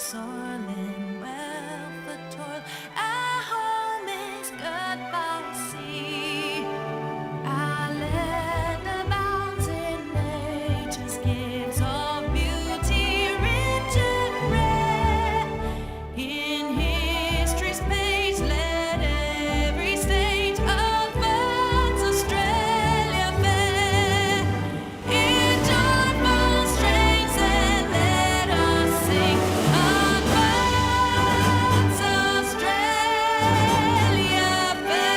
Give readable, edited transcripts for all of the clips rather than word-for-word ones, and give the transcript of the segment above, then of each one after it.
soiling well for toil. Our home is good by sea. Our land abounds in nature's gifts of beauty, rich and rare. In history's page, let every stage of Earth's Australia fair. In joyful strains, and let us sing across Australia fair.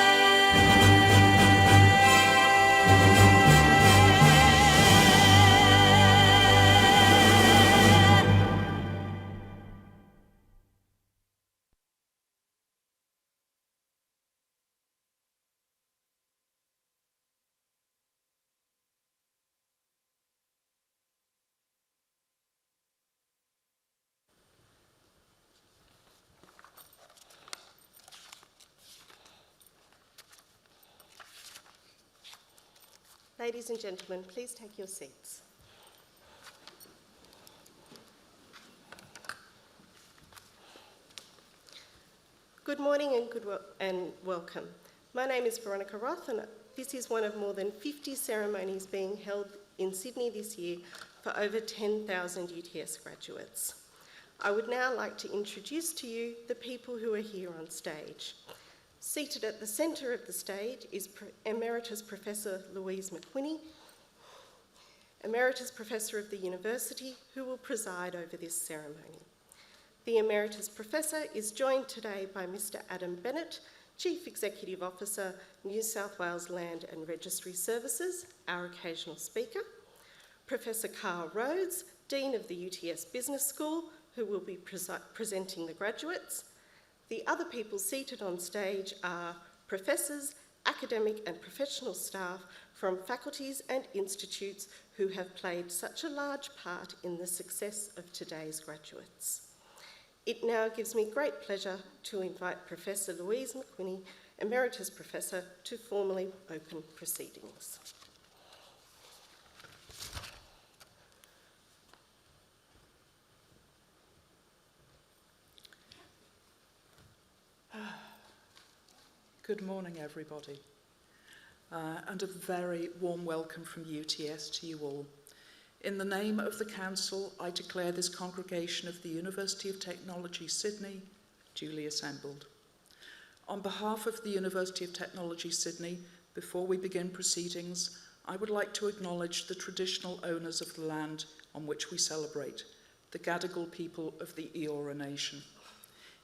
Ladies and gentlemen, please take your seats. Good morning and welcome. My name is Veronica Roth, and this is one of more than 50 ceremonies being held in Sydney this year for over 10,000 UTS graduates. I would now like to introduce to you the people who are here on stage. Seated at the centre of the stage is Emeritus Professor Louise McWhinney, Emeritus Professor of the University, who will preside over this ceremony. The Emeritus Professor is joined today by Mr. Adam Bennett, Chief Executive Officer, New South Wales Land and Registry Services, our occasional speaker, Professor Carl Rhodes, Dean of the UTS Business School, who will be presenting the graduates. The other people seated on stage are professors, academic and professional staff from faculties and institutes who have played such a large part in the success of today's graduates. It now gives me great pleasure to invite Professor Louise McWhinney, Emeritus Professor, to formally open proceedings. Good morning, everybody, and a very warm welcome from UTS to you all. In the name of the Council, I declare this congregation of the University of Technology, Sydney, duly assembled. On behalf of the University of Technology, Sydney, before we begin proceedings, I would like to acknowledge the traditional owners of the land on which we celebrate, the Gadigal people of the Eora Nation.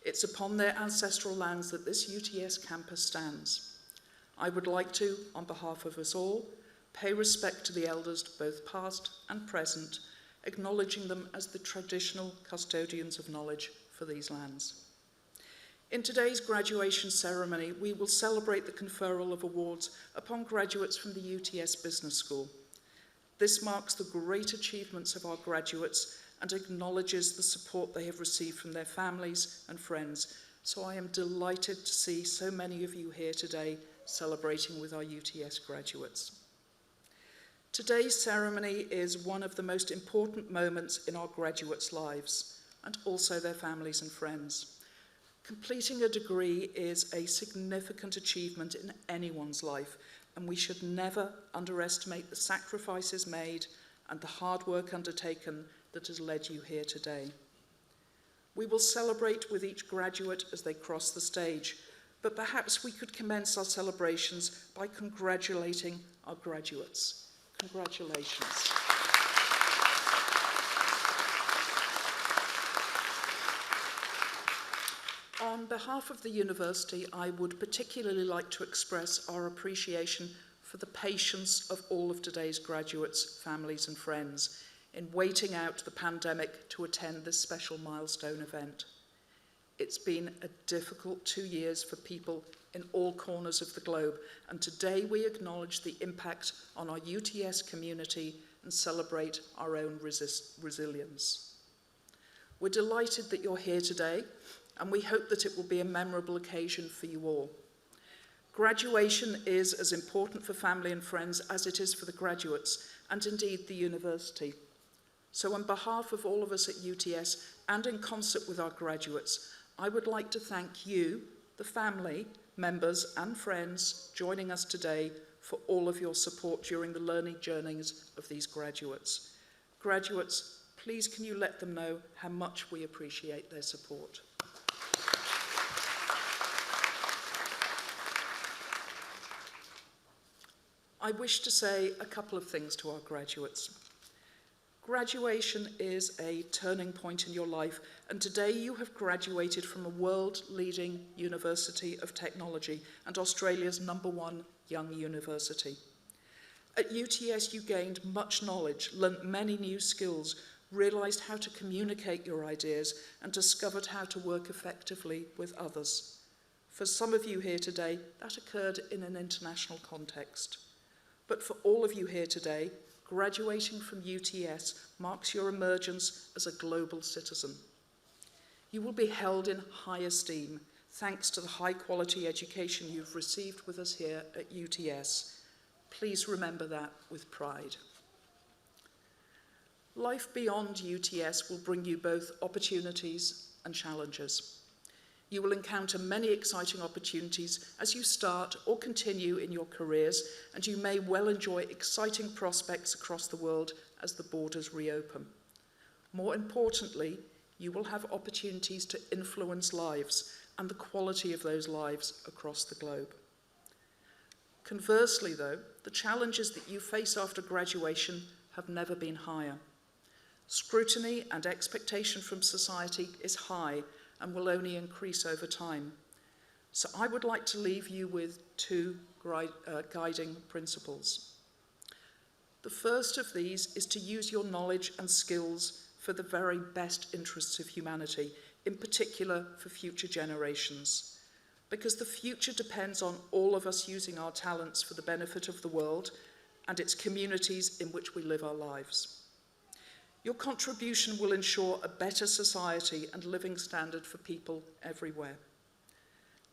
It's upon their ancestral lands that this UTS campus stands. I would like to, on behalf of us all, pay respect to the elders, both past and present, acknowledging them as the traditional custodians of knowledge for these lands. In today's graduation ceremony, we will celebrate the conferral of awards upon graduates from the UTS Business School. This marks the great achievements of our graduates and acknowledges the support they have received from their families and friends. So I am delighted to see so many of you here today celebrating with our UTS graduates. Today's ceremony is one of the most important moments in our graduates' lives and also their families and friends. Completing a degree is a significant achievement in anyone's life, and we should never underestimate the sacrifices made and the hard work undertaken that has led you here today. We will celebrate with each graduate as they cross the stage, but perhaps we could commence our celebrations by congratulating our graduates. Congratulations. On behalf of the university, I would particularly like to express our appreciation for the patience of all of today's graduates, families and friends in waiting out the pandemic to attend this special milestone event. It's been a difficult 2 years for people in all corners of the globe, and today we acknowledge the impact on our UTS community and celebrate our own resilience. We're delighted that you're here today, and we hope that it will be a memorable occasion for you all. Graduation is as important for family and friends as it is for the graduates, and indeed the university. So on behalf of all of us at UTS and in concert with our graduates, I would like to thank you, the family, members and friends joining us today for all of your support during the learning journeys of these graduates. Graduates, please can you let them know how much we appreciate their support. I wish to say a couple of things to our graduates. Graduation is a turning point in your life, and today you have graduated from a world-leading University of Technology and Australia's #1 young university. At UTS, you gained much knowledge, learnt many new skills, realised how to communicate your ideas, and discovered how to work effectively with others. For some of you here today, that occurred in an international context. But for all of you here today, graduating from UTS marks your emergence as a global citizen. You will be held in high esteem thanks to the high-quality education you've received with us here at UTS. Please remember that with pride. Life beyond UTS will bring you both opportunities and challenges. You will encounter many exciting opportunities as you start or continue in your careers, and you may well enjoy exciting prospects across the world as the borders reopen. More importantly, you will have opportunities to influence lives and the quality of those lives across the globe. Conversely, though, the challenges that you face after graduation have never been higher. Scrutiny and expectation from society is high and will only increase over time. So I would like to leave you with two guiding principles. The first of these is to use your knowledge and skills for the very best interests of humanity, in particular for future generations, because the future depends on all of us using our talents for the benefit of the world and its communities in which we live our lives. Your contribution will ensure a better society and living standard for people everywhere.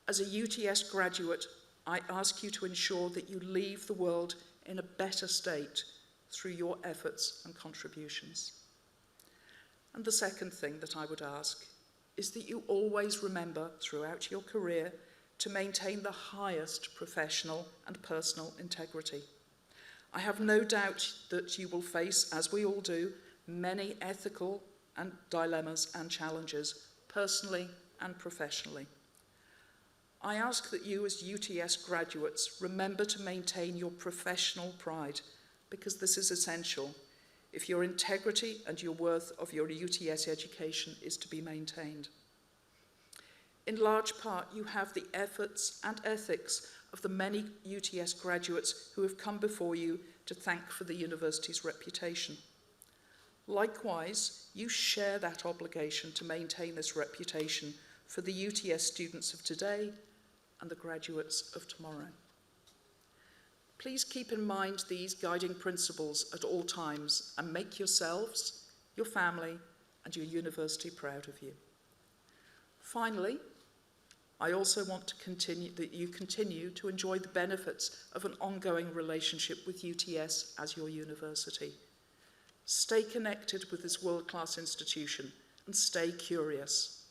As a UTS graduate, I ask you to ensure that you leave the world in a better state through your efforts and contributions. And the second thing that I would ask is that you always remember throughout your career to maintain the highest professional and personal integrity. I have no doubt that you will face, as we all do, many ethical and dilemmas and challenges, personally and professionally. I ask that you as UTS graduates remember to maintain your professional pride, because this is essential if your integrity and your worth of your UTS education is to be maintained. In large part, you have the efforts and ethics of the many UTS graduates who have come before you to thank for the university's reputation. Likewise, you share that obligation to maintain this reputation for the UTS students of today and the graduates of tomorrow. Please keep in mind these guiding principles at all times and make yourselves, your family, and your university proud of you. Finally, I also want that you continue to enjoy the benefits of an ongoing relationship with UTS as your university. Stay connected with this world-class institution and stay curious.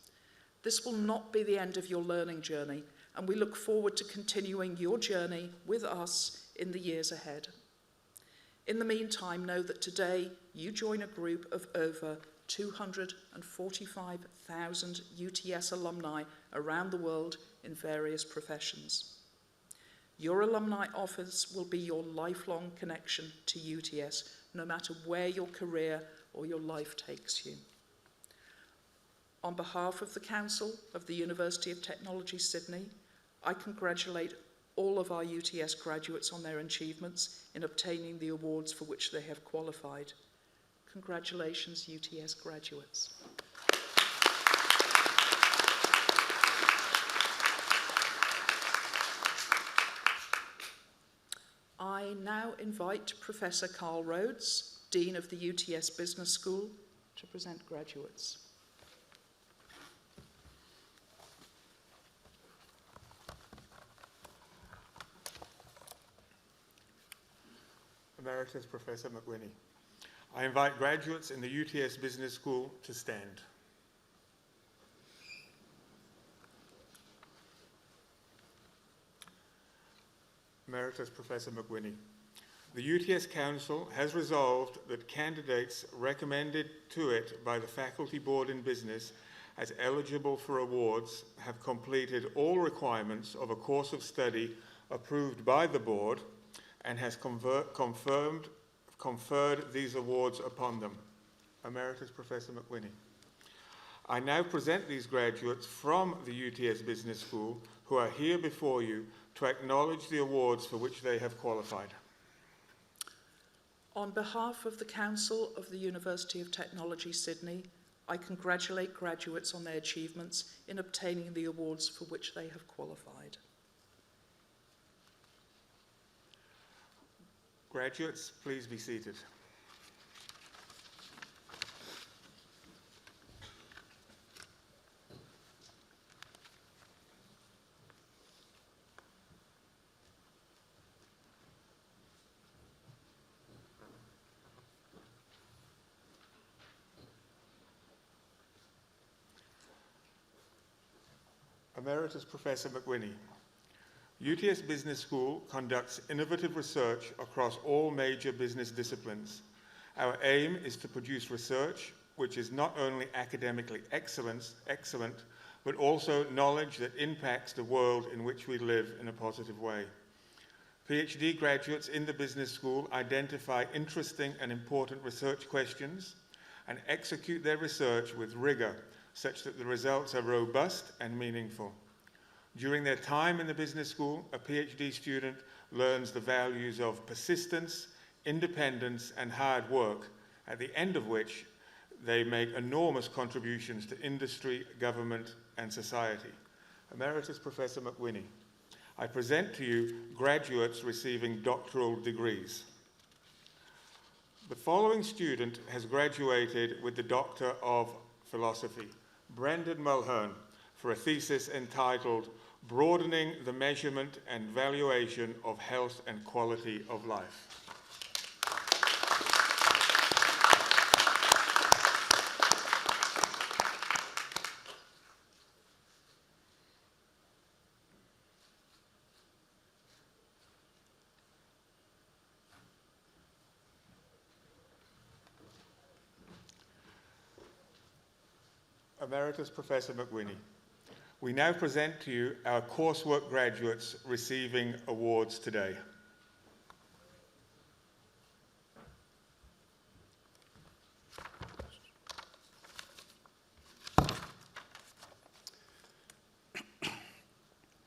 This will not be the end of your learning journey, and we look forward to continuing your journey with us in the years ahead. In the meantime, know that today you join a group of over 245,000 UTS alumni around the world in various professions. Your alumni office will be your lifelong connection to UTS, no matter where your career or your life takes you. On behalf of the Council of the University of Technology, Sydney, I congratulate all of our UTS graduates on their achievements in obtaining the awards for which they have qualified. Congratulations, UTS graduates. I now invite Professor Carl Rhodes, Dean of the UTS Business School, to present graduates. Emeritus Professor McWhinney. I invite graduates in the UTS Business School to stand. Emeritus Professor McWhinney. The UTS Council has resolved that candidates recommended to it by the Faculty Board in Business as eligible for awards have completed all requirements of a course of study approved by the Board and has conferred these awards upon them. Emeritus Professor McWhinney. I now present these graduates from the UTS Business School who are here before you to acknowledge the awards for which they have qualified. On behalf of the Council of the University of Technology, Sydney, I congratulate graduates on their achievements in obtaining the awards for which they have qualified. Graduates, please be seated. Emeritus Professor McWhinney. UTS Business School conducts innovative research across all major business disciplines. Our aim is to produce research which is not only academically excellent, but also knowledge that impacts the world in which we live in a positive way. PhD graduates in the Business School identify interesting and important research questions and execute their research with rigor such that the results are robust and meaningful. During their time in the business school, a PhD student learns the values of persistence, independence, and hard work, at the end of which they make enormous contributions to industry, government, and society. Emeritus Professor McWhinney, I present to you graduates receiving doctoral degrees. The following student has graduated with the Doctor of Philosophy, Brendan Mulhern, for a thesis entitled Broadening the Measurement and Valuation of Health and Quality of Life. Emeritus Professor McWhinney. We now present to you our coursework graduates receiving awards today.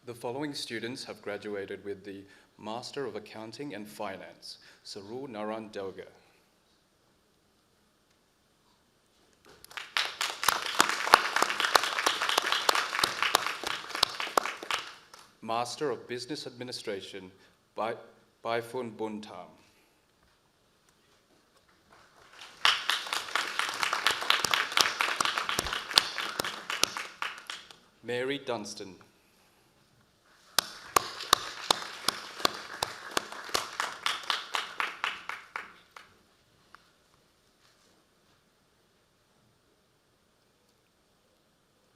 The following students have graduated with the Master of Accounting and Finance, Saru Naran Delga. Master of Business Administration, Baifun Buntam. Mary Dunstan.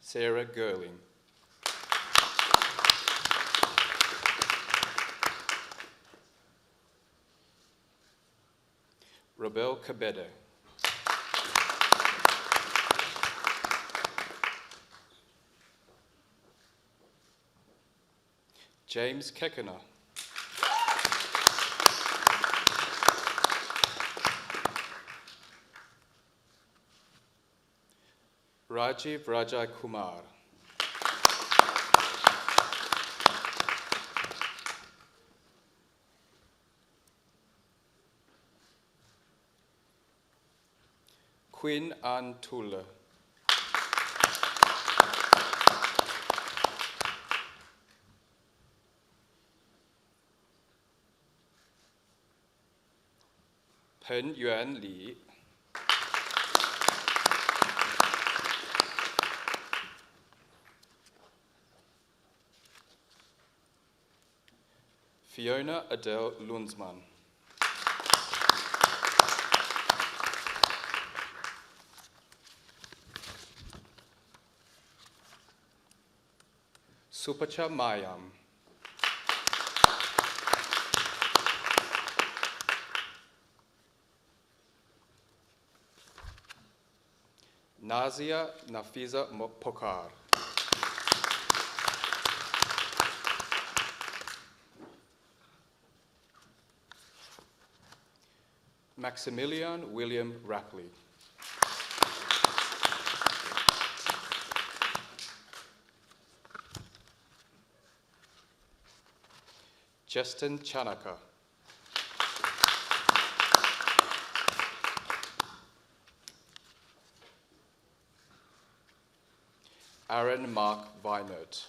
Sarah Gerling. Robel Cabeda. James Kekana. Rajiv Rajai Kumar. Quinn Ann Tuller. Pen Yuan Li. Fiona Adele Lundsman. Supacha Mayam. Nazia Nafiza Pokar. Maximilian William Rapley. Justin Chanaka. Aaron Mark Weinert.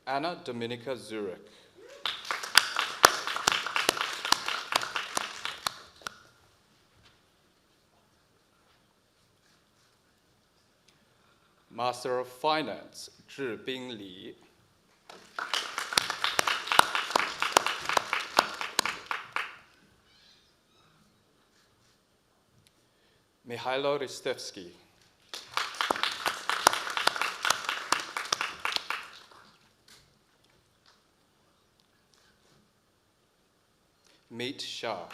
Anna Dominica Zurich. Master of Finance, Zhibing Li. Mihailo Ristevsky. Meet Shah.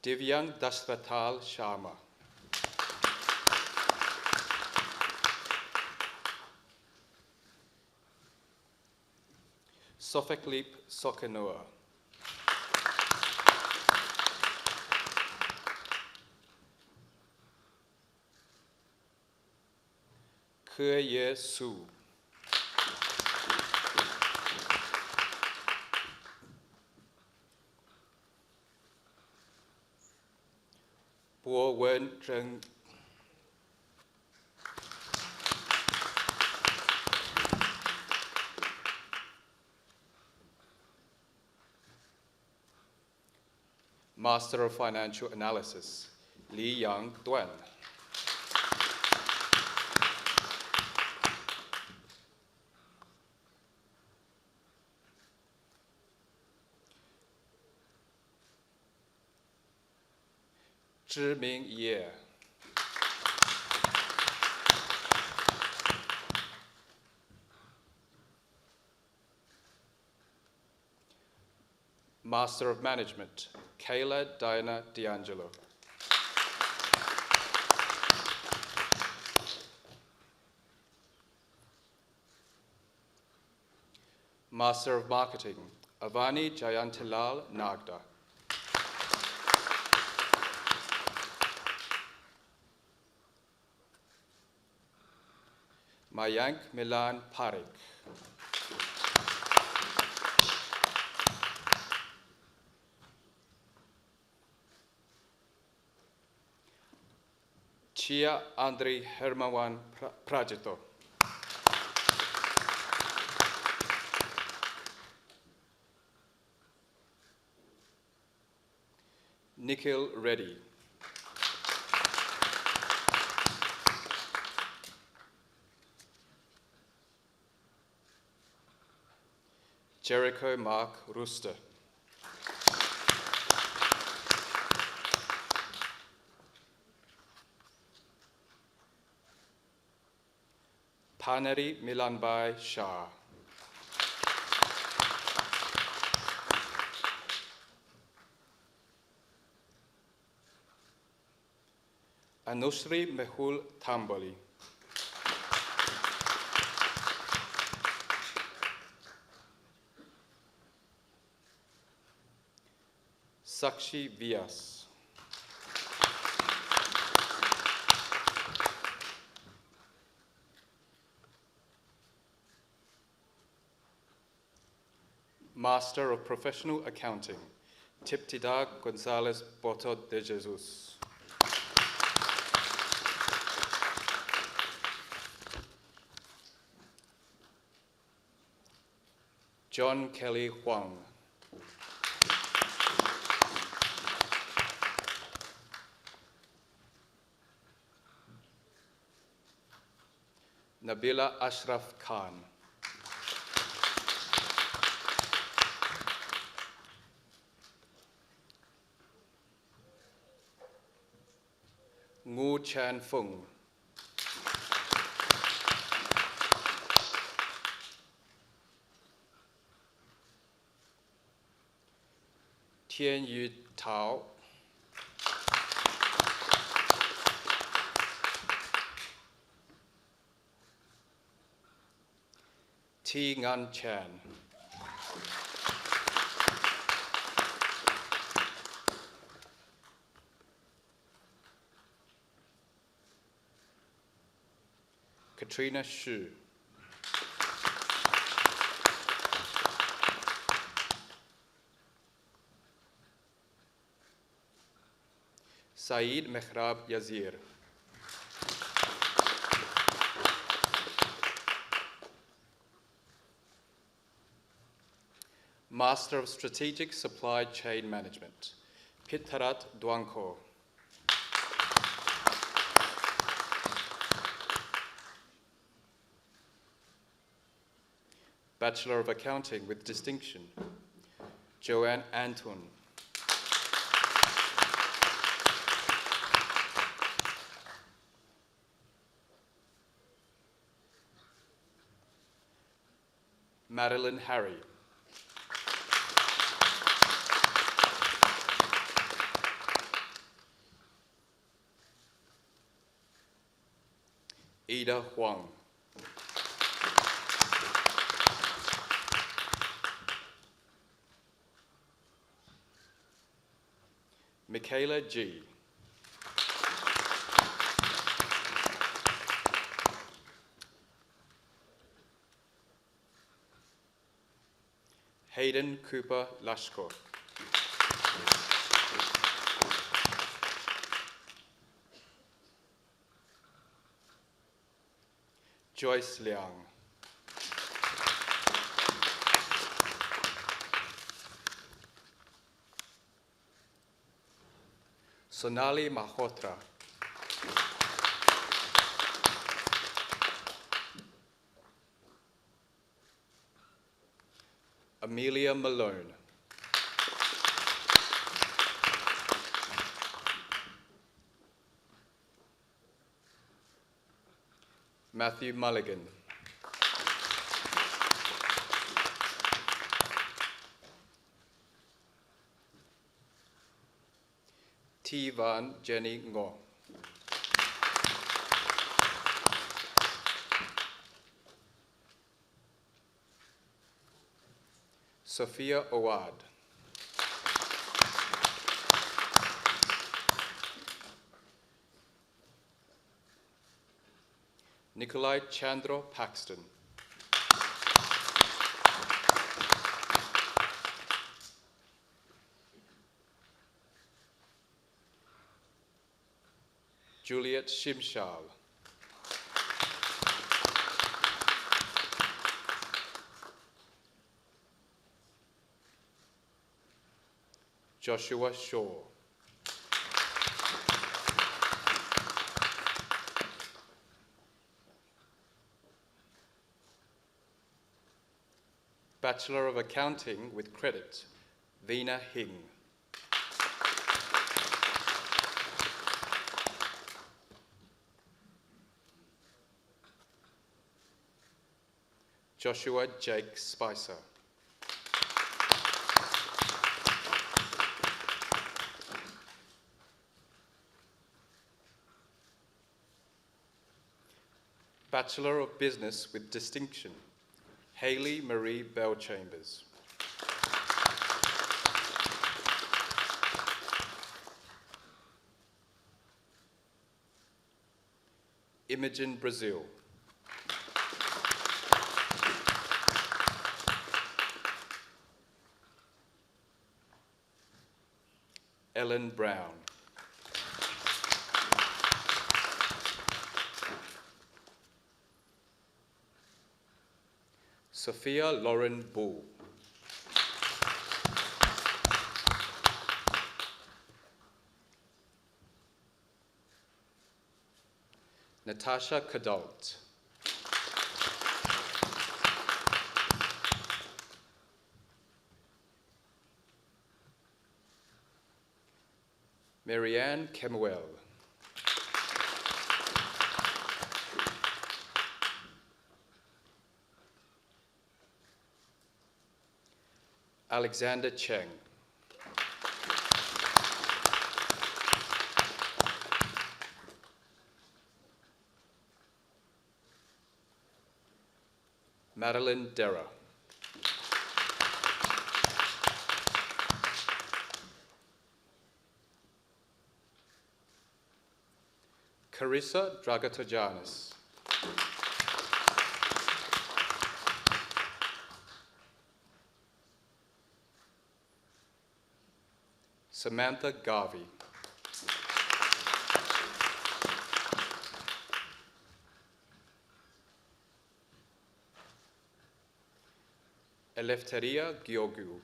Divyang Dashratal Sharma. Sophocleep Sokenua. Kuye Su. Bo Wen Zheng. Master of Financial Analysis, Li Yang Duan. Zhiming Ye. Master of Management, Kayla Diana D'Angelo. Master of Marketing, Avani Jayantilal Nagda. Mayank Milan Parik. Chia Andrei Hermawan Prajeto. Nikhil Reddy. Jericho Mark Rooster. Paneri Milanbai Shah. Anushri Mehul Tamboli. Sakshi Vyas. Master of Professional Accounting, Tiptida Gonzalez Boto de Jesus. John Kelly Huang. Nabila Ashraf Khan. Ngu Chan Fung. Tian Yu Tao. T Ngan Chan. Katrina Shu. Saeed Mehrab Yazir. Master of Strategic Supply Chain Management, Pitharat Dwangko. Bachelor of Accounting with Distinction, Joanne Anton. Madeline Harry. Ida Huang. Michaela G. Hayden Cooper Lashko. Joyce Liang. Sonali Malhotra. Amelia Malone. Matthew Mulligan. T. Van Jenny Ngo. Sophia Owad. Nikolai Chandra Paxton. Juliet Shimshal. Joshua Shaw. Bachelor of Accounting with Credit, Veena Hing. Joshua Jake Spicer. Bachelor of Business with Distinction, Hayley Marie Bell-Chambers. Imogen Brazil. Ellen Brown. Sophia Lauren Bull. Natasha Kadalt. Marianne Kemuel. Alexander Cheng. Madeline Dera. Carissa Dragatojanis. Samantha Garvey. Eleftheria Giogu.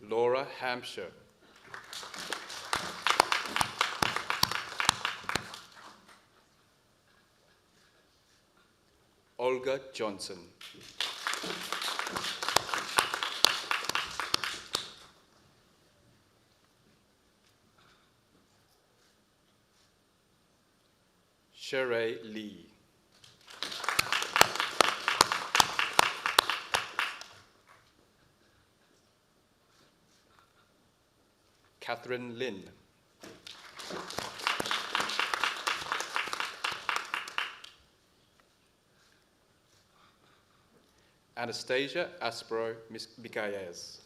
Laura Hampshire. Olga Johnson. Sheree Lee. Catherine Lin. Anastasia Aspero Micaez.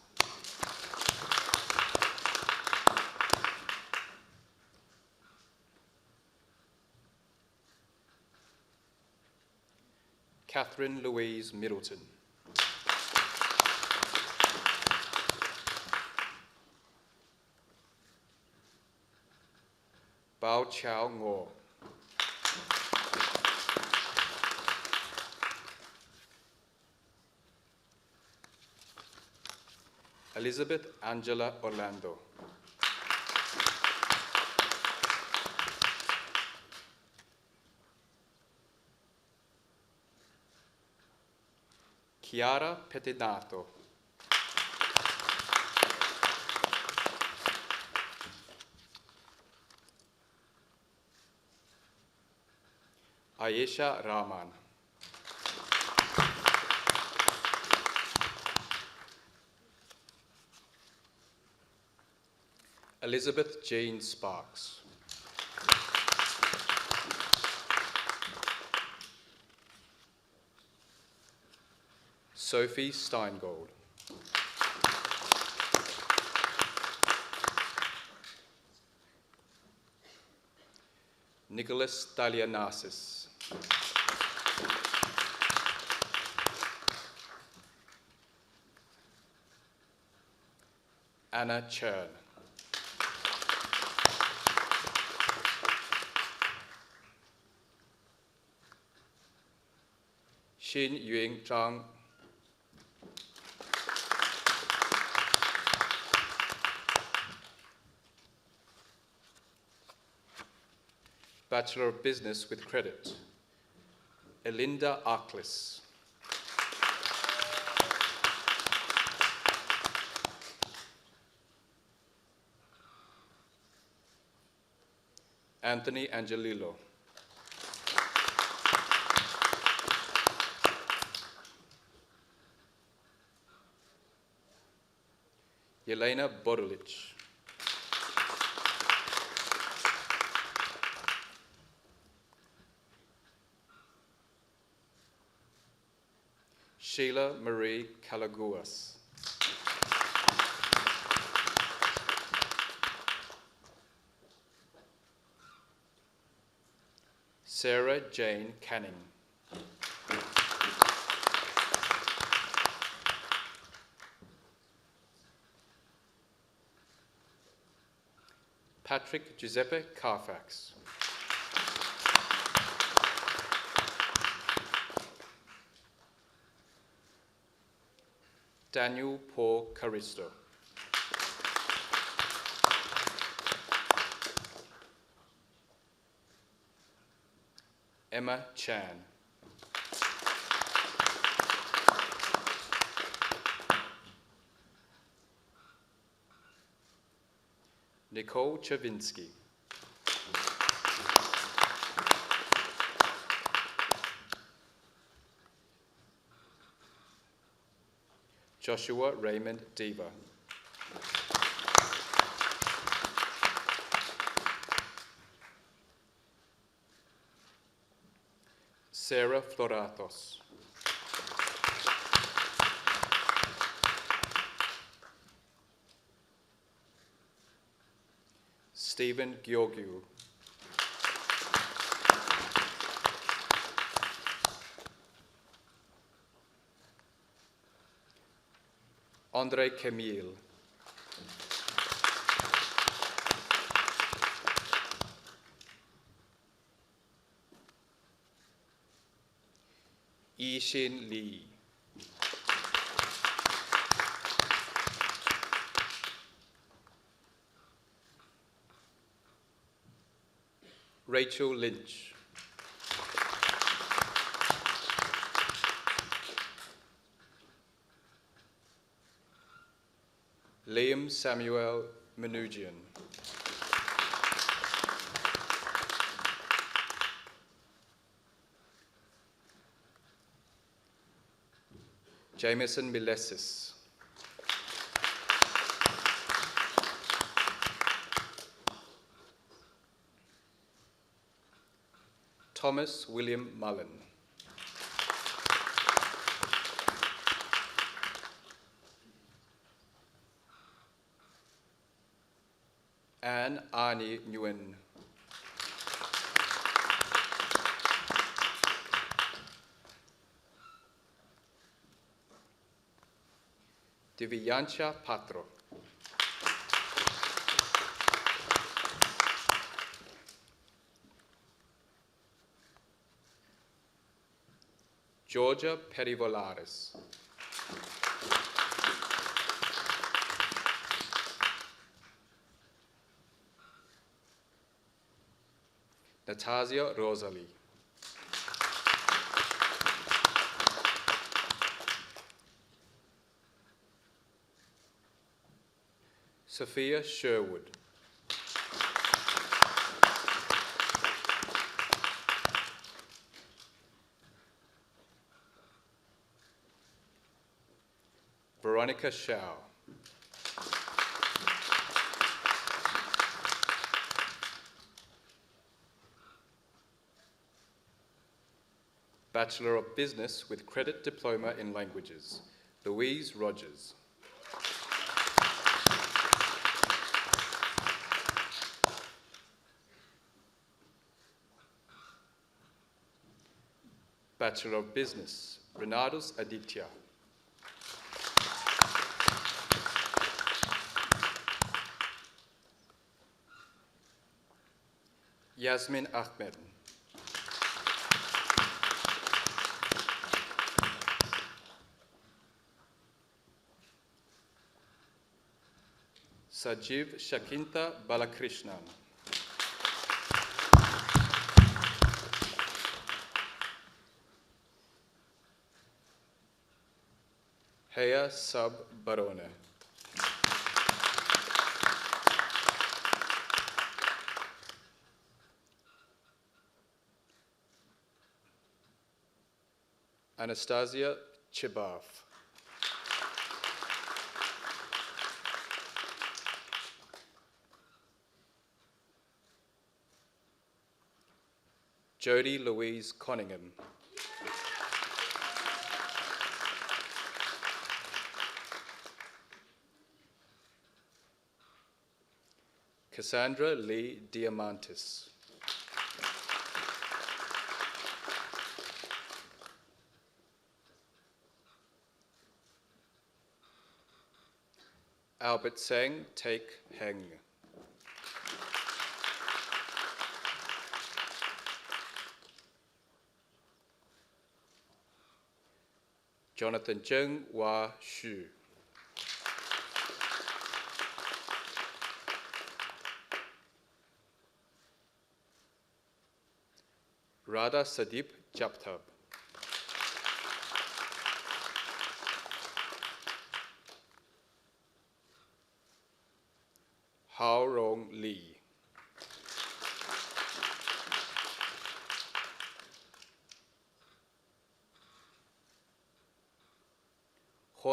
Catherine Louise Middleton. Bao Chao Ngo. Elizabeth Angela Orlando. Chiara Pettinato. Ayesha Rahman. Elizabeth Jane Sparks. Sophie Steingold. Nicholas Dalianasis. Anna Chern. Xin Yuing Zhang. Bachelor of Business with Credit. Elinda Arklis. Anthony Angelillo. Yelena Bodulich. Sheila Marie Calaguas. Sarah Jane Canning. Patrick Giuseppe Carfax. Daniel Paul Caristo. Emma Chan. Nicole Chavinsky. Joshua Raymond Deva. Sarah Floratos. Stephen Georgiou. Andre Camille. Yixin Li. Rachel Lynch. Liam Samuel Manugian. Jameson Milesis. Thomas William Mullen. Anne Arnie Nguyen. Divyancha Patro. Georgia Perivolares. Natasia Rosalie. Sophia Sherwood. Veronica Shao. Bachelor of Business with Credit Diploma in Languages, Louise Rogers. Bachelor of Business, Renatus Aditya. Yasmin Ahmed. Sajiv Shakinta Balakrishnan. Heya Sab Barone. Anastasia Chibaf. Jody Louise Conningham. Cassandra Lee Diamantis. Albert Seng Take Heng. Jonathan Zheng Hua Xu. Radha Sadip Japtab. Hao Rong Li.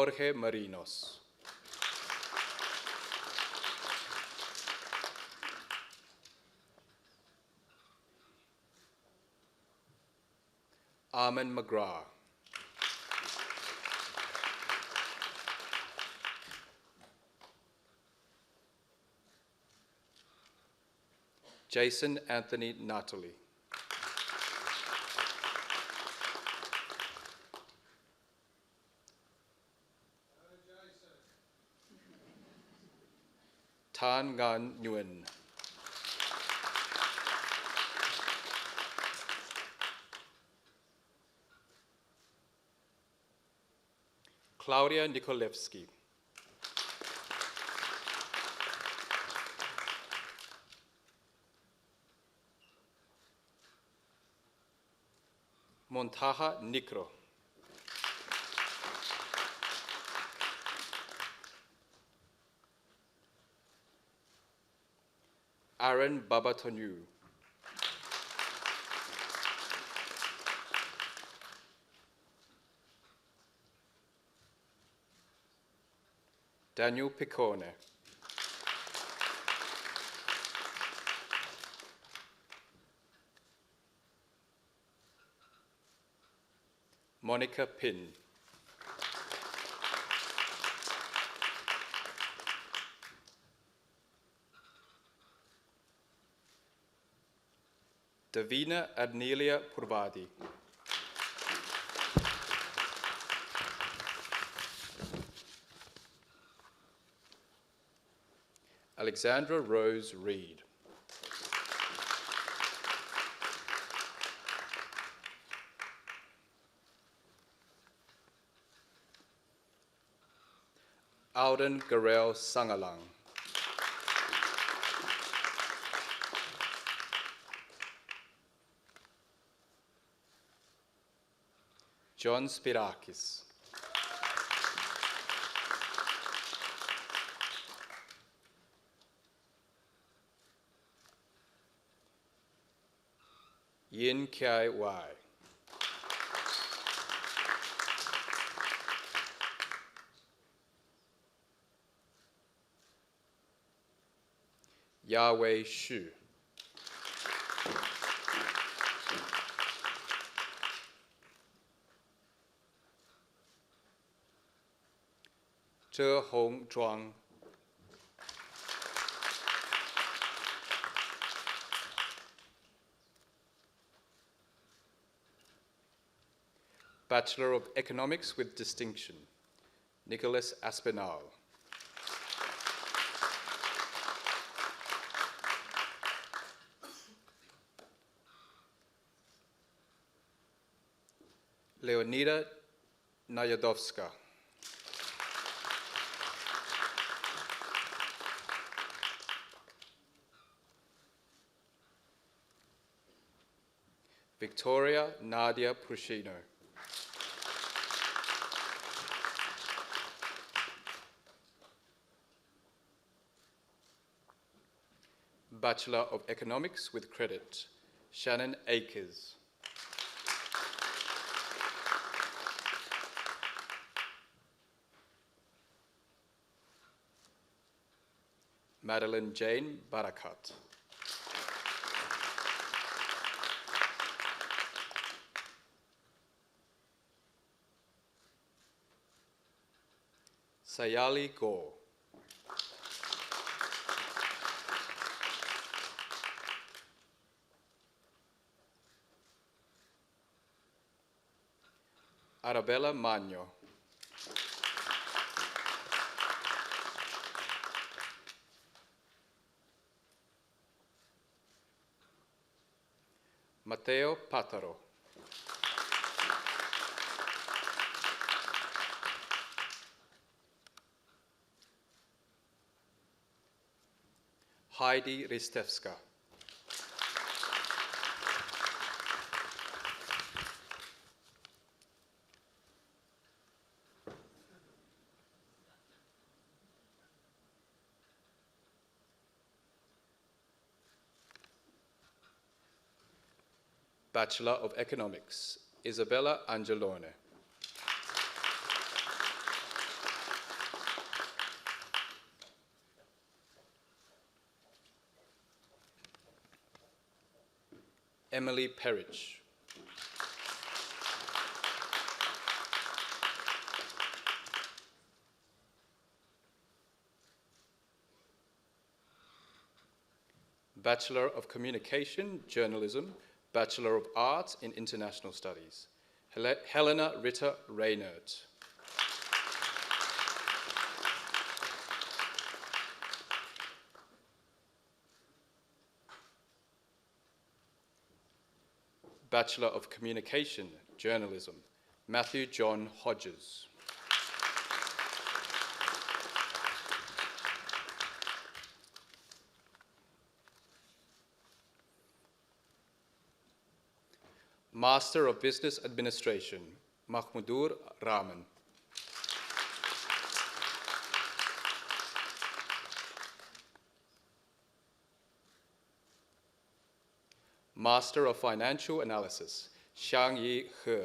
Jorge Marinos. Armin McGrath. Jason Anthony Natali. Tan Ngan Nguyen. Claudia Nikolewski. Montaha Nikro. Aaron Babatonu. Daniel Piccone. Monica Pin. Davina Adnelia Purvadi. Alexandra Rose Reed. Alden Garel Sangalang. John Spirakis. Yin Kiai Wai. Yahweh Shu. Zhe Hong Zhuang. Bachelor of Economics with Distinction, Nicholas Aspinall. Leonida Nayadovska. Victoria Nadia Prushino. Bachelor of Economics with Credit, Shannon Akers. Madeline Jane Barakat. Sayali Gore. Arabella Magno. Matteo Pataro. Heidi Ristevska. Bachelor of Economics, Isabella Angelone. Emily Perich. Bachelor of Communication, Journalism, Bachelor of Arts in International Studies, Helena Ritter Reynert. Bachelor of Communication, Journalism, Matthew John Hodges. Master of Business Administration, Mahmudur Rahman. Master of Financial Analysis, Xiangyi He.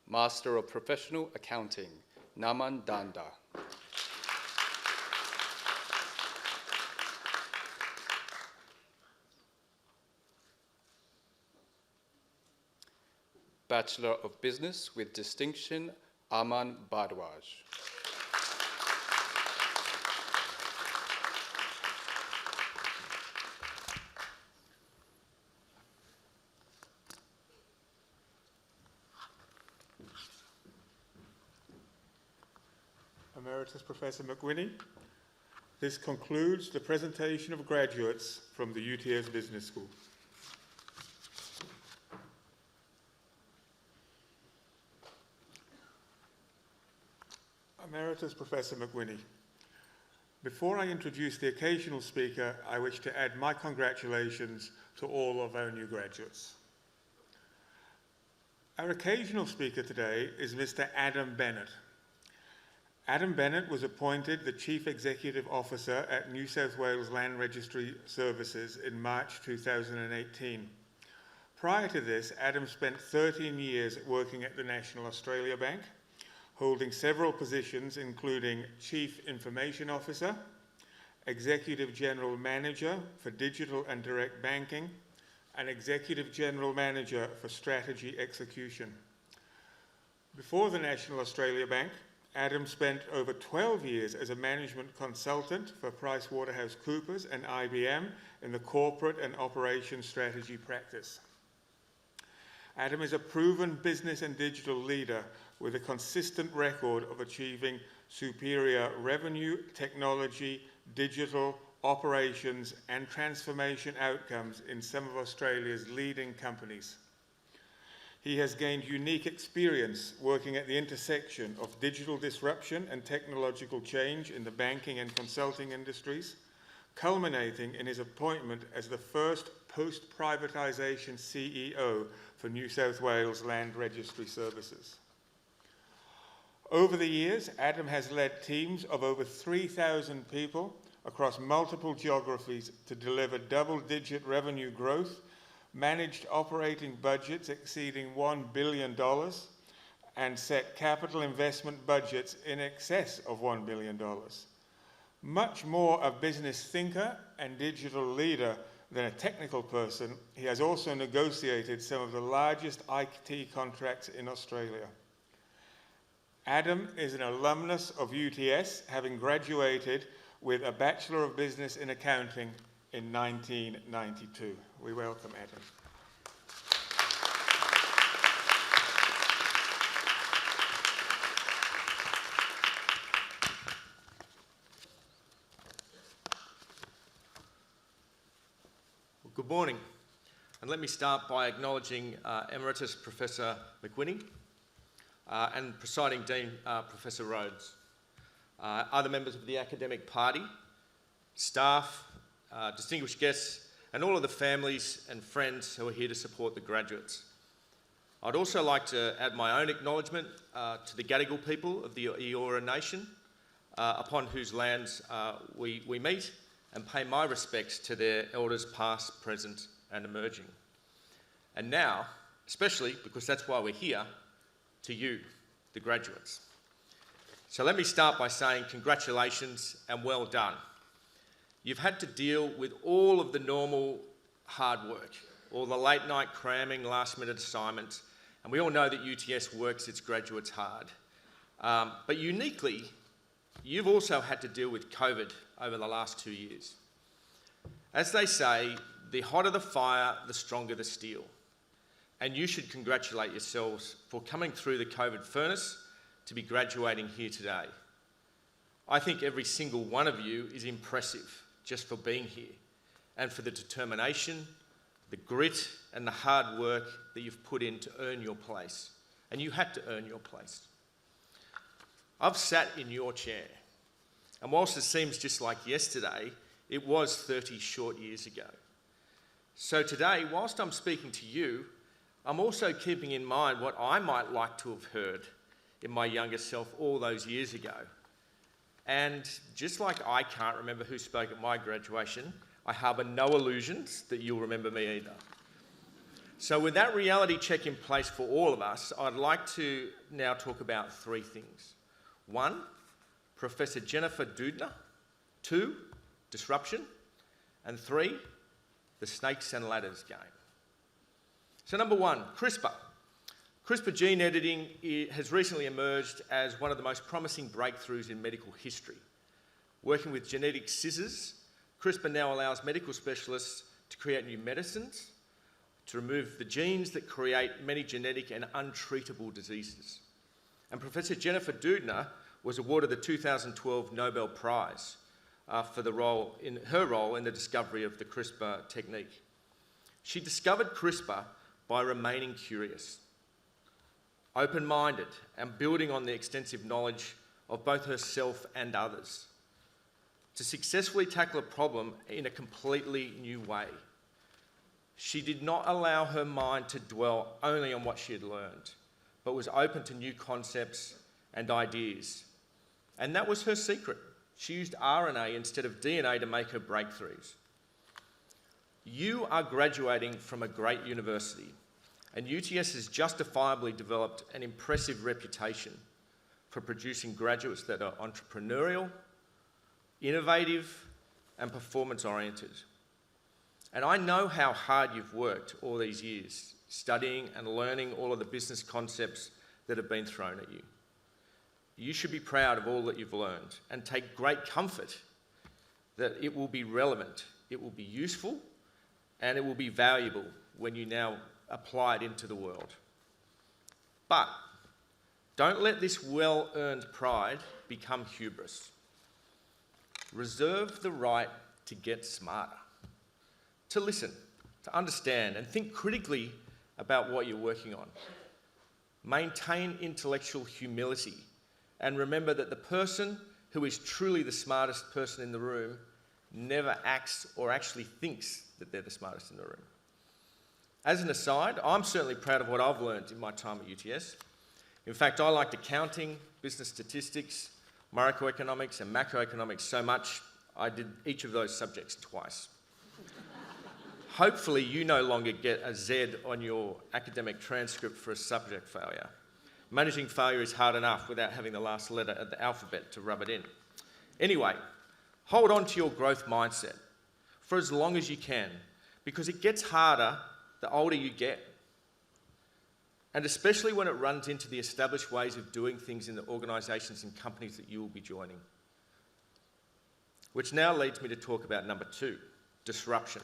Master of Professional Accounting, Naman Danda. Bachelor of Business with Distinction, Aman Bhardwaj. Emeritus Professor McWhinney, this concludes the presentation of graduates from the UTS Business School. Emeritus Professor McWhinney, before I introduce the occasional speaker, I wish to add my congratulations to all of our new graduates. Our occasional speaker today is Mr. Adam Bennett. Adam Bennett was appointed the Chief Executive Officer at New South Wales Land Registry Services in March 2018. Prior to this, Adam spent 13 years working at the National Australia Bank, holding several positions including Chief Information Officer, Executive General Manager for Digital and Direct Banking, and Executive General Manager for Strategy Execution. Before the National Australia Bank, Adam spent over 12 years as a management consultant for PricewaterhouseCoopers and IBM in the corporate and operations strategy practice. Adam is a proven business and digital leader with a consistent record of achieving superior revenue, technology, digital, operations, and transformation outcomes in some of Australia's leading companies. He has gained unique experience working at the intersection of digital disruption and technological change in the banking and consulting industries, culminating in his appointment as the first post-privatisation CEO for New South Wales Land Registry Services. Over the years, Adam has led teams of over 3,000 people across multiple geographies to deliver double-digit revenue growth, managed operating budgets exceeding $1 billion, and set capital investment budgets in excess of $1 billion. Much more a business thinker and digital leader than a technical person, he has also negotiated some of the largest IT contracts in Australia. Adam is an alumnus of UTS, having graduated with a Bachelor of Business in Accounting in 1992. We welcome Adam. Well, good morning, and let me start by acknowledging Emeritus Professor McWhinney and Presiding Dean Professor Rhodes, other members of the academic party, staff, distinguished guests, and all of the families and friends who are here to support the graduates. I'd also like to add my own acknowledgement to the Gadigal people of the Eora Nation, upon whose lands we meet, and pay my respects to their elders past, present, and emerging. And now, especially because that's why we're here, to you, the graduates. So let me start by saying congratulations and well done. You've had to deal with all of the normal hard work, all the late night cramming, last minute assignments, and we all know that UTS works its graduates hard. But uniquely, you've also had to deal with COVID over the last 2 years. As they say, the hotter the fire, the stronger the steel. And you should congratulate yourselves for coming through the COVID furnace to be graduating here today. I think every single one of you is impressive just for being here and for the determination, the grit and the hard work that you've put in to earn your place. And you had to earn your place. I've sat in your chair, and whilst it seems just like yesterday, it was 30 short years ago. So today, whilst I'm speaking to you, I'm also keeping in mind what I might like to have heard in my younger self all those years ago. And just like I can't remember who spoke at my graduation, I harbour no illusions that you'll remember me either. So with that reality check in place for all of us, I'd like to now talk about 3 things. 1, Professor Jennifer Doudna. 2, disruption. And 3, the snakes and ladders game. So number 1, CRISPR. CRISPR gene editing has recently emerged as one of the most promising breakthroughs in medical history. Working with genetic scissors, CRISPR now allows medical specialists to create new medicines, to remove the genes that create many genetic and untreatable diseases. And Professor Jennifer Doudna was awarded the 2012 Nobel Prize for her role in the discovery of the CRISPR technique. She discovered CRISPR by remaining curious, open-minded, and building on the extensive knowledge of both herself and others to successfully tackle a problem in a completely new way. She did not allow her mind to dwell only on what she had learned, but was open to new concepts and ideas. And that was her secret. She used RNA instead of DNA to make her breakthroughs. You are graduating from a great university, and UTS has justifiably developed an impressive reputation for producing graduates that are entrepreneurial, innovative, and performance-oriented. And I know how hard you've worked all these years, studying and learning all of the business concepts that have been thrown at you. You should be proud of all that you've learned and take great comfort that it will be relevant, it will be useful, and it will be valuable when you now apply it into the world. But don't let this well-earned pride become hubris. Reserve the right to get smarter, to listen, to understand, and think critically about what you're working on. Maintain intellectual humility, and remember that the person who is truly the smartest person in the room never acts or actually thinks that they're the smartest in the room. As an aside, I'm certainly proud of what I've learned in my time at UTS. In fact, I liked accounting, business statistics, microeconomics and macroeconomics so much, I did each of those subjects twice. Hopefully you no longer get a Z on your academic transcript for a subject failure. Managing failure is hard enough without having the last letter of the alphabet to rub it in. Anyway, hold on to your growth mindset for as long as you can, because it gets harder the older you get. And especially when it runs into the established ways of doing things in the organisations and companies that you will be joining. Which now leads me to talk about number 2, disruption.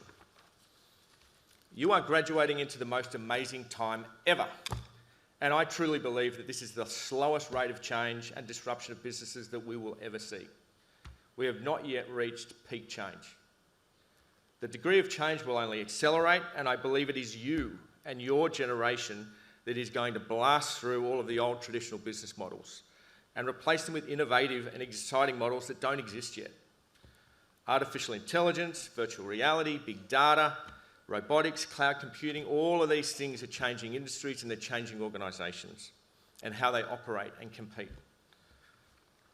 You are graduating into the most amazing time ever. And I truly believe that this is the slowest rate of change and disruption of businesses that we will ever see. We have not yet reached peak change. The degree of change will only accelerate, and I believe it is you and your generation that is going to blast through all of the old traditional business models and replace them with innovative and exciting models that don't exist yet. Artificial intelligence, virtual reality, big data, robotics, cloud computing, all of these things are changing industries and they're changing organisations and how they operate and compete.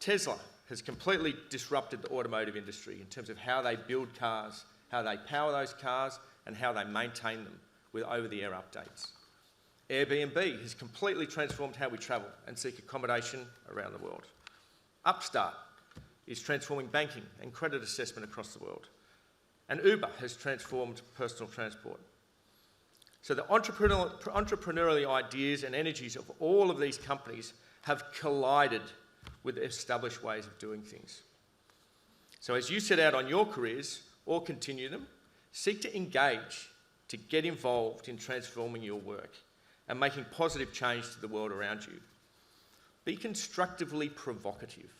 Tesla has completely disrupted the automotive industry in terms of how they build cars, how they power those cars, and how they maintain them with over-the-air updates. Airbnb has completely transformed how we travel and seek accommodation around the world. Upstart is transforming banking and credit assessment across the world. And Uber has transformed personal transport. So the entrepreneurial ideas and energies of all of these companies have collided with established ways of doing things. So as you set out on your careers or continue them, seek to engage, to get involved in transforming your work and making positive change to the world around you. Be constructively provocative.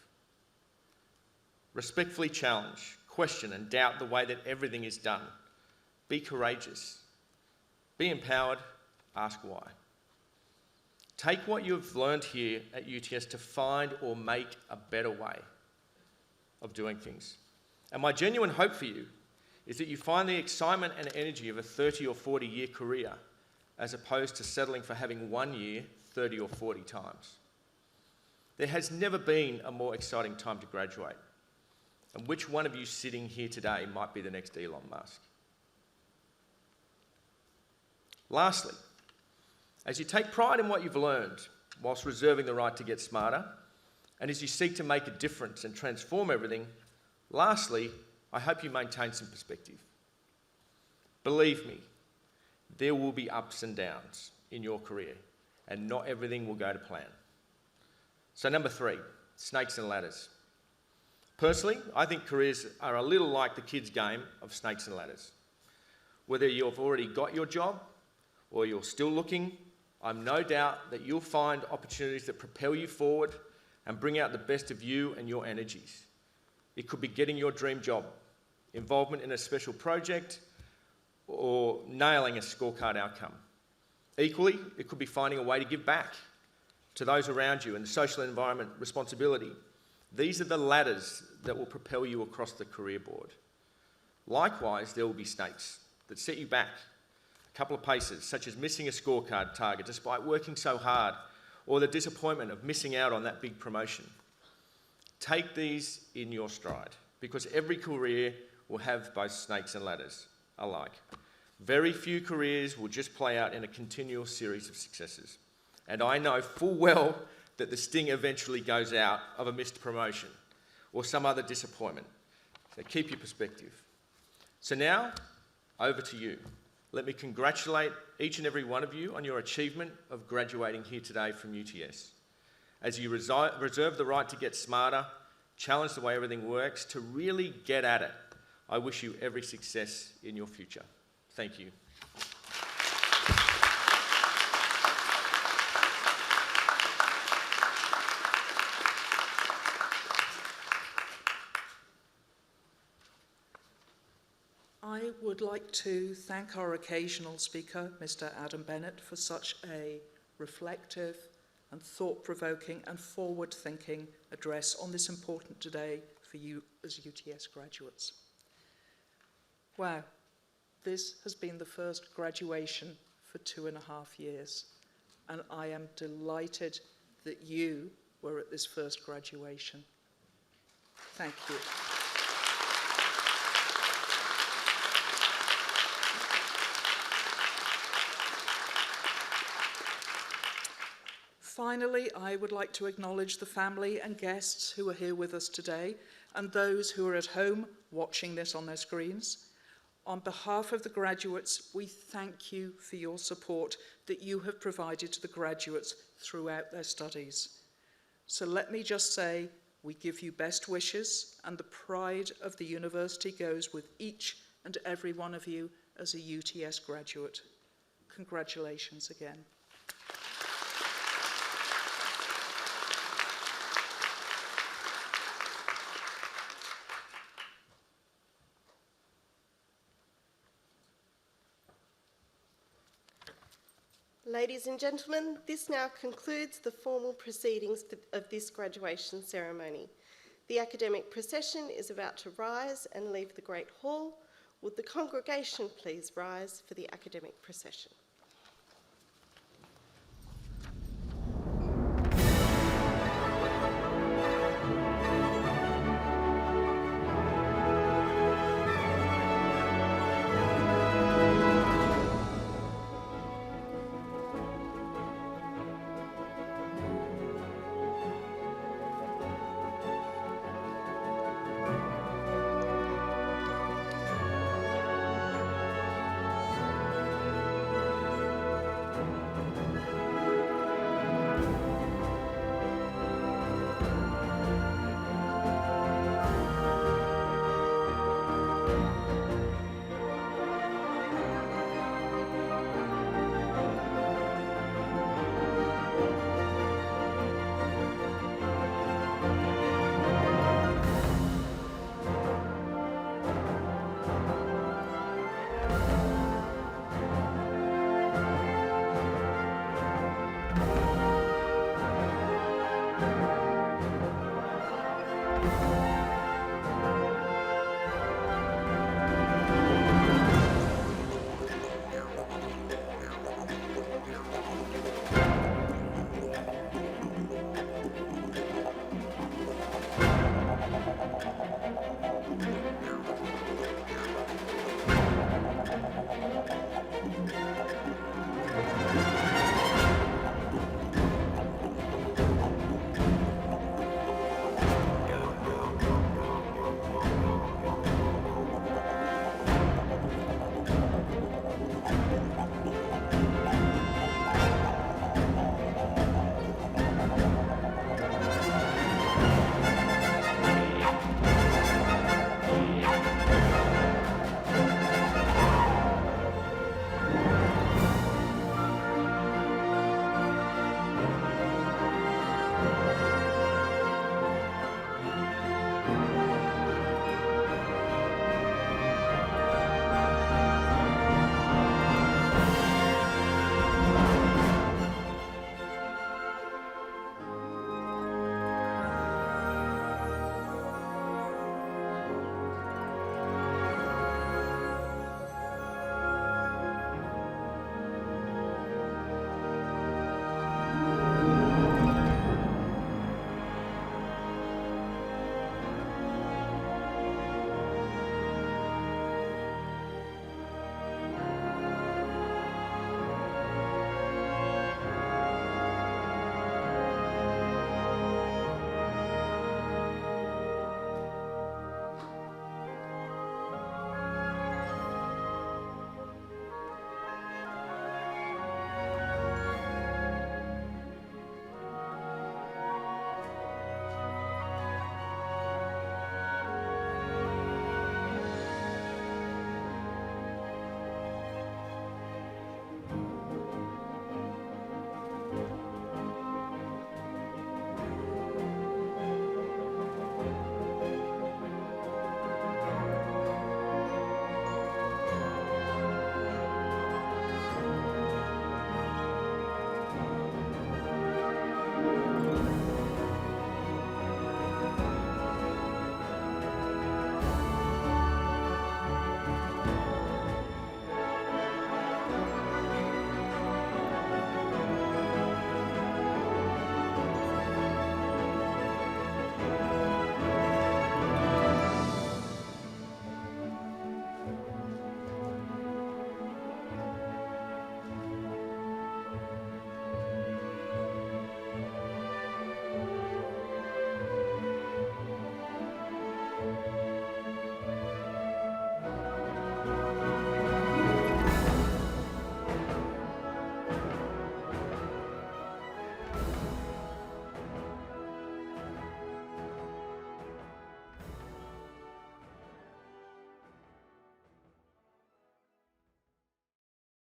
Respectfully challenge, question and doubt the way that everything is done. Be courageous. Be empowered. Ask why. Take what you've learned here at UTS to find or make a better way of doing things. And my genuine hope for you is that you find the excitement and energy of a 30 or 40 year career as opposed to settling for having 1 year 30 or 40 times. There has never been a more exciting time to graduate. And which one of you sitting here today might be the next Elon Musk? Lastly, as you take pride in what you've learned whilst reserving the right to get smarter, and as you seek to make a difference and transform everything, lastly, I hope you maintain some perspective. Believe me, there will be ups and downs in your career, and not everything will go to plan. So number 3, snakes and ladders. Personally, I think careers are a little like the kids' game of snakes and ladders. Whether you've already got your job or you're still looking, I'm no doubt that you'll find opportunities that propel you forward and bring out the best of you and your energies. It could be getting your dream job, involvement in a special project, or nailing a scorecard outcome. Equally, it could be finding a way to give back to those around you and the social environment responsibility. These are the ladders that will propel you across the career board. Likewise, there will be snakes that set you back a couple of paces, such as missing a scorecard target despite working so hard, or the disappointment of missing out on that big promotion. Take these in your stride, because every career will have both snakes and ladders alike. Very few careers will just play out in a continual series of successes. And I know full well that the sting eventually goes out of a missed promotion or some other disappointment. So keep your perspective. So now, over to you. Let me congratulate each and every one of you on your achievement of graduating here today from UTS. As you reserve the right to get smarter, challenge the way everything works, to really get at it, I wish you every success in your future. Thank you. I would like to thank our occasional speaker, Mr. Adam Bennett, for such a reflective and thought-provoking and forward-thinking address on this important day for you as UTS graduates. Wow, this has been the first graduation for 2.5 years, and I am delighted that you were at this first graduation. Thank you. Finally, I would like to acknowledge the family and guests who are here with us today and those who are at home watching this on their screens. On behalf of the graduates, we thank you for your support that you have provided to the graduates throughout their studies. So let me just say, we give you best wishes, and the pride of the university goes with each and every one of you as a UTS graduate. Congratulations again. Ladies and gentlemen, this now concludes the formal proceedings of this graduation ceremony. The academic procession is about to rise and leave the Great Hall. Would the congregation please rise for the academic procession? Thank